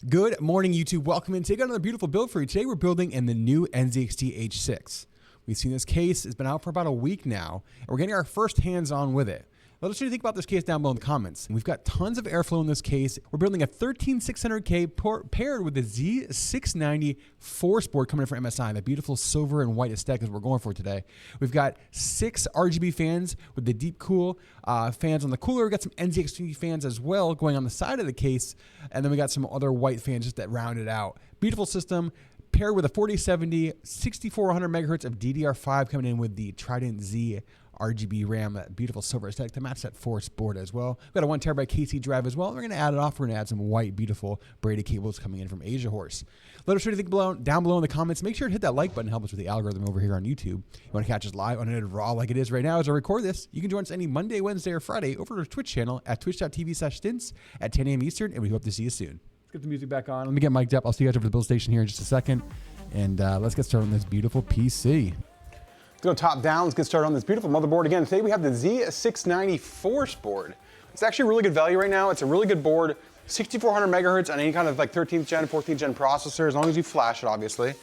Good morning, YouTube. Welcome in. Today, got another beautiful build for you. Today, we're building in the new NZXT H6. We've seen this case. It's been out for about a week now, and we're getting our first hands-on with it. Let us know what you think about this case down below in the comments. And we've got tons of airflow in this case. We're building a 13600K paired with the G.Skill force board coming in from MSI, the beautiful silver and white aesthetic that we're going for today. We've got 6 RGB fans with the Deepcool fans on the cooler. We've got some NZXT fans as well going on the side of the case. And then we got some other white fans just that round it out. Beautiful system. Paired with a 4070, 6400 megahertz of DDR5 coming in with the Trident Z RGB RAM, that beautiful silver aesthetic to match that force board as well. We've got a 1TB KC drive as well. We're going to add it off. We're going to add some white, beautiful braided cables coming in from Asia Horse. Let us know what you think down below in the comments. Make sure to hit that like button. Help us with the algorithm over here on YouTube. You want to catch us live, unedited, raw like it is right now as I record this. You can join us any Monday, Wednesday, or Friday over to our Twitch channel at twitch.tv/stints at 10 a.m. Eastern, and we hope to see you soon. Let's get the music back on. Let me get mic'd up. I'll see you guys over the build station here in just a second. And let's get started on this beautiful PC. Let's go top down. Let's get started on this beautiful motherboard. Again, today we have the Z690 force board. It's actually a really good value right now. It's a really good board. 6400 megahertz on any kind of like 13th gen, 14th gen processor, as long as you flash it, obviously.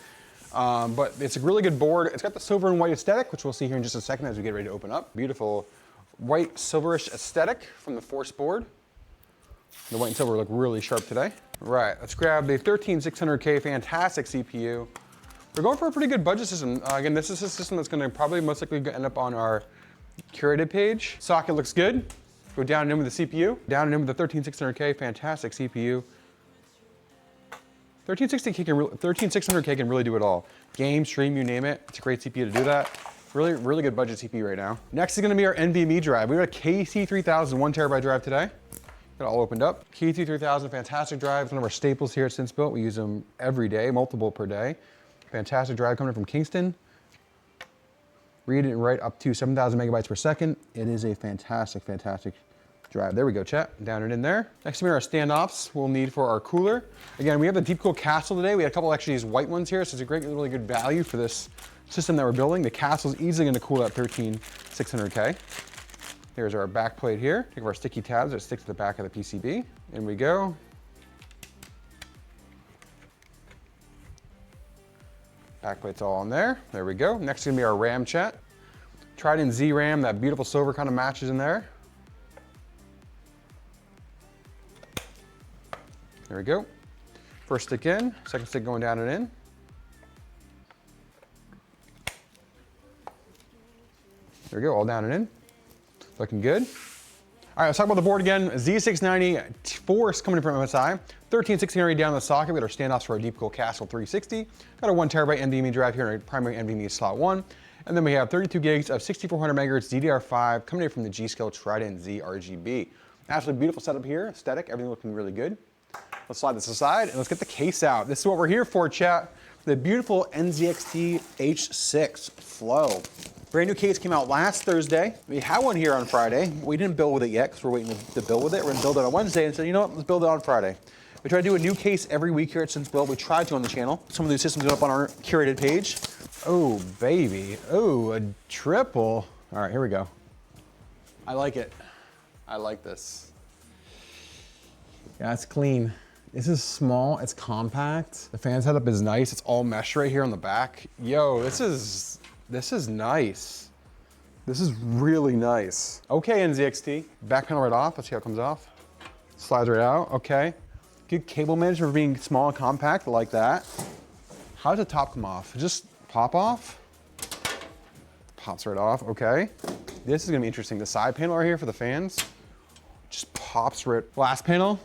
But it's a really good board. It's got the silver and white aesthetic, which we'll see here in just a second as we get ready to open up. Beautiful white silverish aesthetic from the force board. The white and silver look really sharp today. Right, let's grab the 13600K fantastic CPU. We're going for a pretty good budget system. Again, this is a system that's gonna probably most likely end up on our curated page. Socket looks good. Go down and in with the CPU. Down and in with the 13600K, fantastic CPU. 13600K can really do it all. Game, stream, you name it. It's a great CPU to do that. Really good budget CPU right now. Next is gonna be our NVMe drive. We got a KC3000 1TB drive today. Got it all opened up. KC3000, fantastic drive. It's one of our staples here at Since Built. We use them every day, multiple per day. Fantastic drive coming from Kingston. Read and write up to 7,000 megabytes per second. It is a fantastic drive. There we go, chat. Down and in there. Next to me are our standoffs we'll need for our cooler. Again, we have the Deepcool Castle today. We had a couple actually these white ones here, so it's a really good value for this system that we're building. The Castle is easily gonna cool at 13600K. Here's our back plate here. Take our sticky tabs that stick to the back of the PCB. In we go. Backplate's all on there. There we go. Next is gonna be our RAM chat. Trident Z RAM, that beautiful silver kind of matches in there. There we go. First stick in, second stick going down and in. There we go, all down and in. Looking good. All right, let's talk about the board again. Z690 force coming in from MSI. 13600 down the socket. We got our standoffs for our Deepcool Castle 360. Got a 1TB NVMe drive here in our primary NVMe slot 1. And then we have 32 gigs of 6400 megahertz DDR5 coming in from the G.Skill Trident Z RGB. Absolutely beautiful setup here. Aesthetic, everything looking really good. Let's slide this aside and let's get the case out. This is what we're here for, chat. The beautiful NZXT H6 Flow. Brand new case came out last Thursday. We had one here on Friday. We didn't build with it yet because we're waiting to build with it. We're gonna build it on Wednesday and said, you know what, let's build it on Friday. We try to do a new case every week here at Since Built. We tried to on the channel. Some of these systems go up on our curated page. Oh, baby. Oh, a triple. All right, here we go. I like it. I like this. Yeah, it's clean. This is small, it's compact. The fan setup is nice. It's all mesh right here on the back. Yo, this is nice. This is really nice. Okay, NZXT. Back panel right off. Let's see how it comes off. Slides right out. Okay. Good cable management for being small and compact. I like that. How does the top come off? Just pop off? Pops right off. Okay. This is gonna be interesting. The side panel right here for the fans just pops right. Last panel.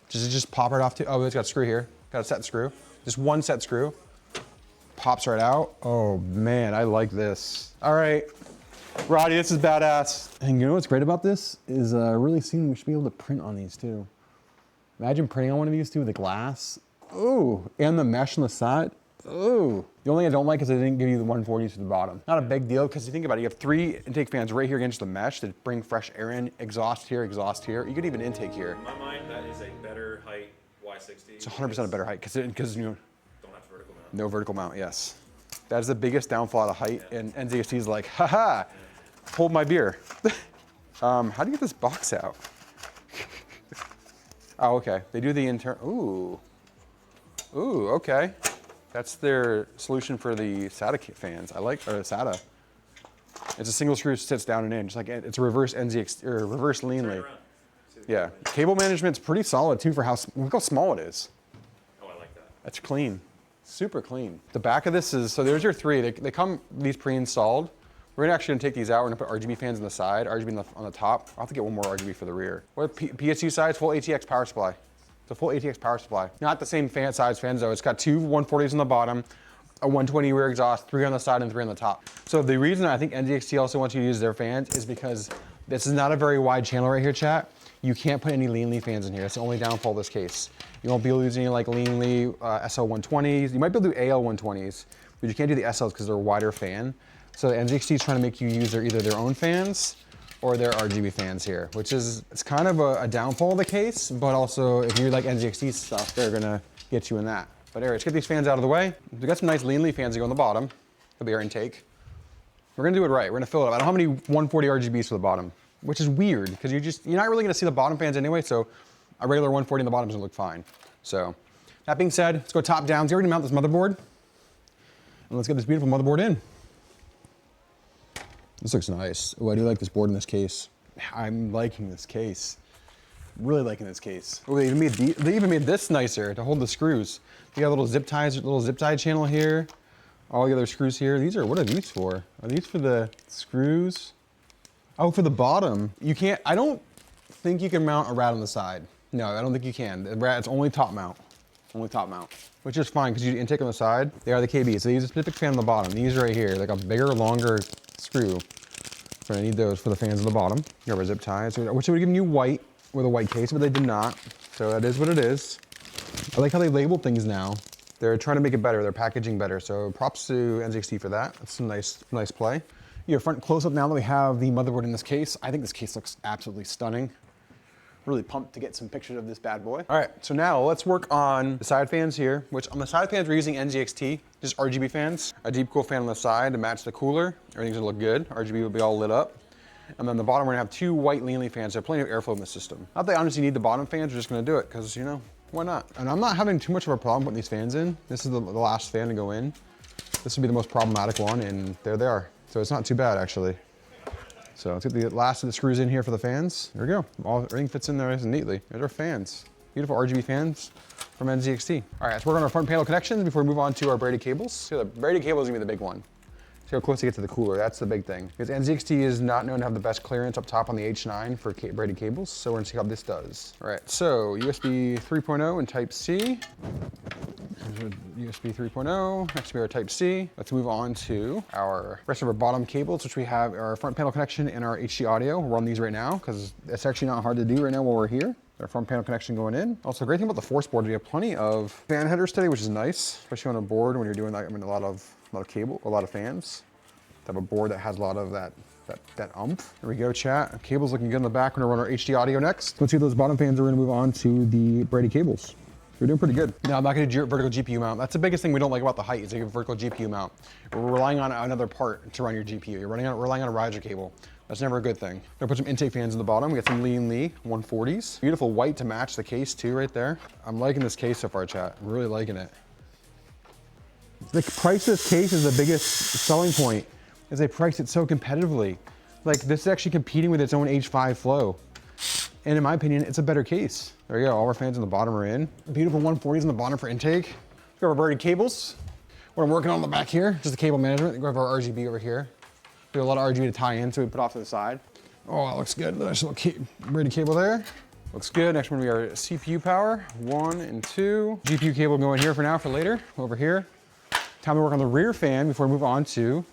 Does it just pop right off too? Oh, it's got a screw here. Got a set screw. Just one set screw. Pops right out. Oh man, I like this. All right, Roddy, this is badass. And you know what's great about this is really soon we should be able to print on these too. Imagine printing on one of these too with the glass. Ooh, and the mesh on the side. Ooh. The only thing I don't like is they didn't give you the 140s to the bottom. Not a big deal because you think about it, you have 3 intake fans right here against the mesh that bring fresh air in, exhaust here, exhaust here. You could even intake here. In my mind, that is a better height Y60. It's 100% a better height because you know, don't have vertical mount. no vertical mount, yes. That is the biggest downfall of height, and NZXT is like, haha, hold my beer. How do you get this box out? Oh, okay. They do the internal. Ooh, okay. That's their solution for the SATA fans. I like, or SATA. It's a single screw sits down and in, just like it's a reverse NZXT or reverse leanly. Yeah, cable management's pretty solid too for look how small it is. Oh, I like that. That's clean, super clean. The back of this is, so there's your three. They come these pre-installed. We're actually gonna take these out. We're gonna put RGB fans on the side, RGB on the top. I'll have to get one more RGB for the rear. What PSU size? Full ATX power supply. It's a full ATX power supply. Not the same fan size fans though. It's got two 140s on the bottom, a 120 rear exhaust, 3 on the side and 3 on the top. So the reason I think NZXT also wants you to use their fans is because this is not a very wide channel right here, chat. You can't put any leanly fans in here. That's the only downfall of this case. You won't be able to use any like leanly SL120s. You might be able to do AL120s, but you can't do the SLs because they're a wider fan. So NZXT is trying to make you use either their own fans or their RGB fans here, which is, it's kind of a downfall of the case, but also if you like NZXT stuff, they're gonna get you in that. But anyway, let's get these fans out of the way. We've got some nice leanly fans that go on the bottom. That'll be our intake. We're gonna do it right. We're gonna fill it up. I don't have any 140 RGBs for the bottom, which is weird because you're not really gonna see the bottom fans anyway, so a regular 140 in the bottom is gonna look fine. So that being said, let's go top down. Let's get ready to mount this motherboard. And let's get this beautiful motherboard in. This looks nice. Oh, I do like this board in this case. I'm liking this case. Really liking this case. Oh, they even made this nicer to hold the screws. You got little zip tie channel here. All the other screws here. What are these for? Are these for the screws? Oh, for the bottom. I don't think you can mount a rat on the side. No, I don't think you can. The rat, it's only top mount. Only top mount. Which is fine because you intake on the side. They are the KBs. So they use a specific fan on the bottom. These right here, like a bigger, longer screw. So I need those for the fans on the bottom. You have our zip ties, which would have given you white with a white case, but they did not. So that is what it is. I like how they label things now. They're trying to make it better. They're packaging better. So props to NZXT for that. That's a nice play. Your front close-up now that we have the motherboard in this case. I think this case looks absolutely stunning. Really pumped to get some pictures of this bad boy. All right, so now let's work on the side fans here, which on the side fans we're using NZXT, just RGB fans. A Deepcool fan on the side to match the cooler. Everything's gonna look good. RGB will be all lit up. And then the bottom we're gonna have two white leanly fans. There's plenty of airflow in the system. Not that I honestly need the bottom fans, we're just gonna do it because, you know, why not? And I'm not having too much of a problem putting these fans in. This is the last fan to go in. This would be the most problematic one, and there they are. So it's not too bad actually. So let's get the last of the screws in here for the fans. There we go. Everything fits in there nice and neatly. There's our fans. Beautiful RGB fans from NZXT. All right, let's work on our front panel connections before we move on to our braided cables. So the braided cable is gonna be the big one. See how close you get to the cooler, that's the big thing. Because NZXT is not known to have the best clearance up top on the H9 for braided cables, so we're gonna see how this does. All right, so USB 3.0 and Type-C. USB 3.0, next we have our Type-C. Let's move on to our rest of our bottom cables, which we have our front panel connection and our HD audio. We'll run these right now, because it's actually not hard to do right now while we're here. Our front panel connection going in. Also, great thing about the Force board, we have plenty of fan headers today, which is nice, especially on a board when you're doing like, a lot of cable, a lot of fans. To have a board that has a lot of that oomph. There we go, chat. Cable's looking good in the back. We're gonna run our HD audio next. Let's see those bottom fans. We're gonna move on to the braided cables. We're doing pretty good. Now I'm not gonna do vertical GPU mount. That's the biggest thing we don't like about the height is a vertical GPU mount. We're relying on another part to run your GPU. You're relying on a riser cable. That's never a good thing. I'm gonna put some intake fans in the bottom. We got some Lean Lee 140s. Beautiful white to match the case too right there. I'm liking this case so far, chat. I'm really liking it. The price of this case is the biggest selling point, is they priced it so competitively. Like this is actually competing with its own H5 flow. And in my opinion, it's a better case. There you go, all our fans on the bottom are in. Beautiful 140s on the bottom for intake. We have our braided cables. What I'm working on the back here, just the cable management. We have our RGB over here. We have a lot of RGB to tie in, so we put off to the side. Oh, that looks good. Nice little braided cable there. Looks good. Next one we are CPU power, 1 and 2. GPU cable going here for now, for later, over here. Time to work on the rear fan before we move on to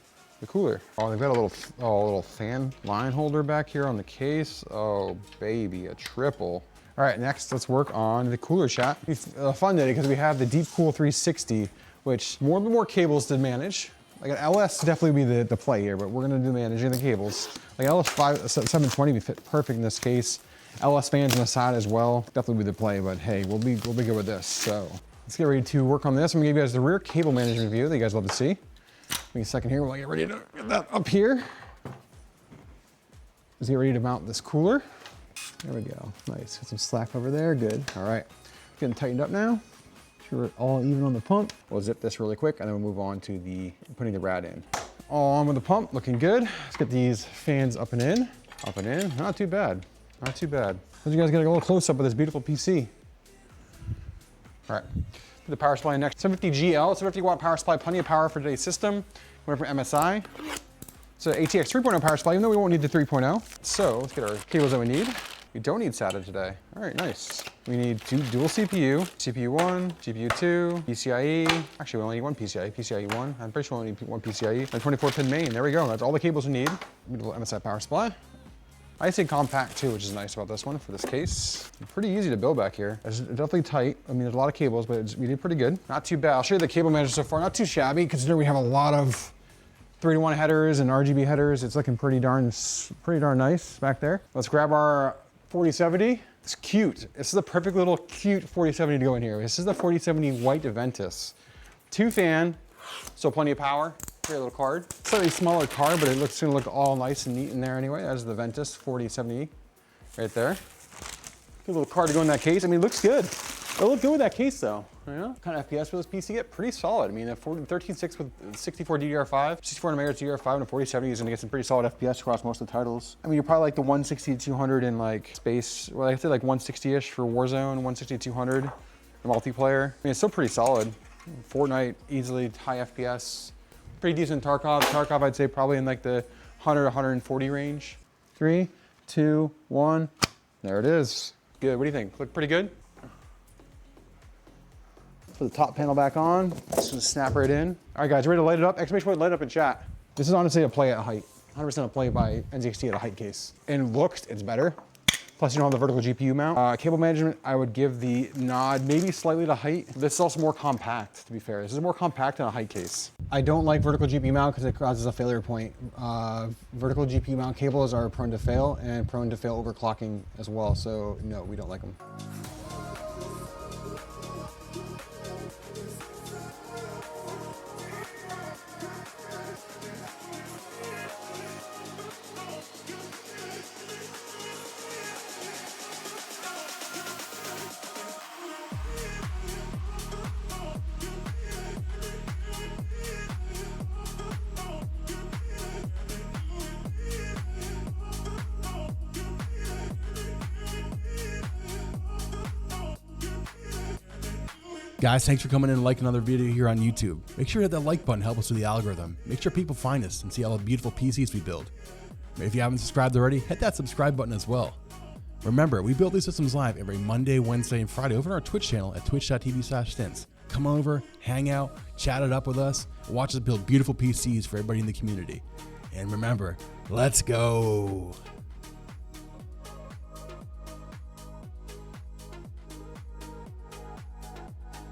the cooler. Oh, they've got a little fan line holder back here on the case. Oh, baby, a triple. All right, next let's work on the cooler, chat. It's fun today because we have the Deepcool 360, which more cables to manage. Like an LS definitely be the play here, but we're gonna do managing the cables. Like LS 720 would fit perfect in this case. LS fans on the side as well, definitely be the play, but hey, we'll be good with this, so. Let's get ready to work on this. I'm gonna give you guys the rear cable management view that you guys love to see. Give me a second here while I get ready to get that up here. Let's get ready to mount this cooler. There we go. Nice. Got some slack over there. Good. All right. Getting tightened up now. Sure we're all even on the pump. We'll zip this really quick and then we'll move on to the putting the rad in. All on with the pump. Looking good. Let's get these fans up and in. Up and in. Not too bad. Not too bad. Let you guys get a little close up of this beautiful PC. All right. The power supply next. 750 GL. 750 watt power supply. Plenty of power for today's system. Went from MSI. So ATX 3.0 power supply, even though we won't need the 3.0. So let's get our cables that we need. We don't need SATA today. All right, nice. We need two dual CPU, CPU 1, GPU 2, PCIe. Actually, we only need one PCIe 1. I'm pretty sure we only need one PCIe. And 24-pin main, there we go. That's all the cables we need. Beautiful MSI power supply. I say compact too, which is nice about this one for this case. Pretty easy to build back here. It's definitely tight. I mean, there's a lot of cables, but we did pretty good. Not too bad. I'll show you the cable manager so far. Not too shabby, considering we have a lot of 3-to-1 headers and RGB headers. It's looking pretty darn nice back there. Let's grab our 4070. It's cute. This is the perfect little cute 4070 to go in here. This is the 4070 white VENTUS. 2-fan, so plenty of power. Great little card. Slightly smaller card, but it looks gonna look all nice and neat in there anyway. That is the VENTUS 4070 right there. Good little card to go in that case. I mean, it looks good. It'll look good with that case though. You know, kind of FPS for this PC get pretty solid. I mean, a 13.6 with 64 DDR5, 64 MHz DDR5 and a 4070 is gonna get some pretty solid FPS across most of the titles. I mean, you're probably like the 160 to 200 in like space, well, I'd say like 160-ish for Warzone, 160 to 200 for multiplayer. I mean, it's still pretty solid. Fortnite, easily high FPS. Pretty decent Tarkov. Tarkov, I'd say probably in like the 100 to 140 range. 3, 2, 1. There it is. Good, what do you think? Look pretty good? Put the top panel back on. Just gonna snap right in. All right, guys, ready to light it up? Exclamation point, light it up in chat. This is honestly a play at height. 100% a play by NZXT at a height case. In looks, it's better. Plus, you don't have the vertical GPU mount. Cable management, I would give the nod maybe slightly to height. This is also more compact, to be fair. This is more compact than a height case. I don't like vertical GPU mount because it causes a failure point. Vertical GPU mount cables are prone to fail and prone to fail overclocking as well. So no, we don't like them. Guys, thanks for coming in and liking another video here on YouTube. Make sure to hit that like button, help us with the algorithm. Make sure people find us and see all the beautiful PCs we build. If you haven't subscribed already, hit that subscribe button as well. Remember, we build these systems live every Monday, Wednesday, and Friday over on our Twitch channel at twitch.tv/stints. Come over, hang out, chat it up with us, and watch us build beautiful PCs for everybody in the community. And remember, let's go.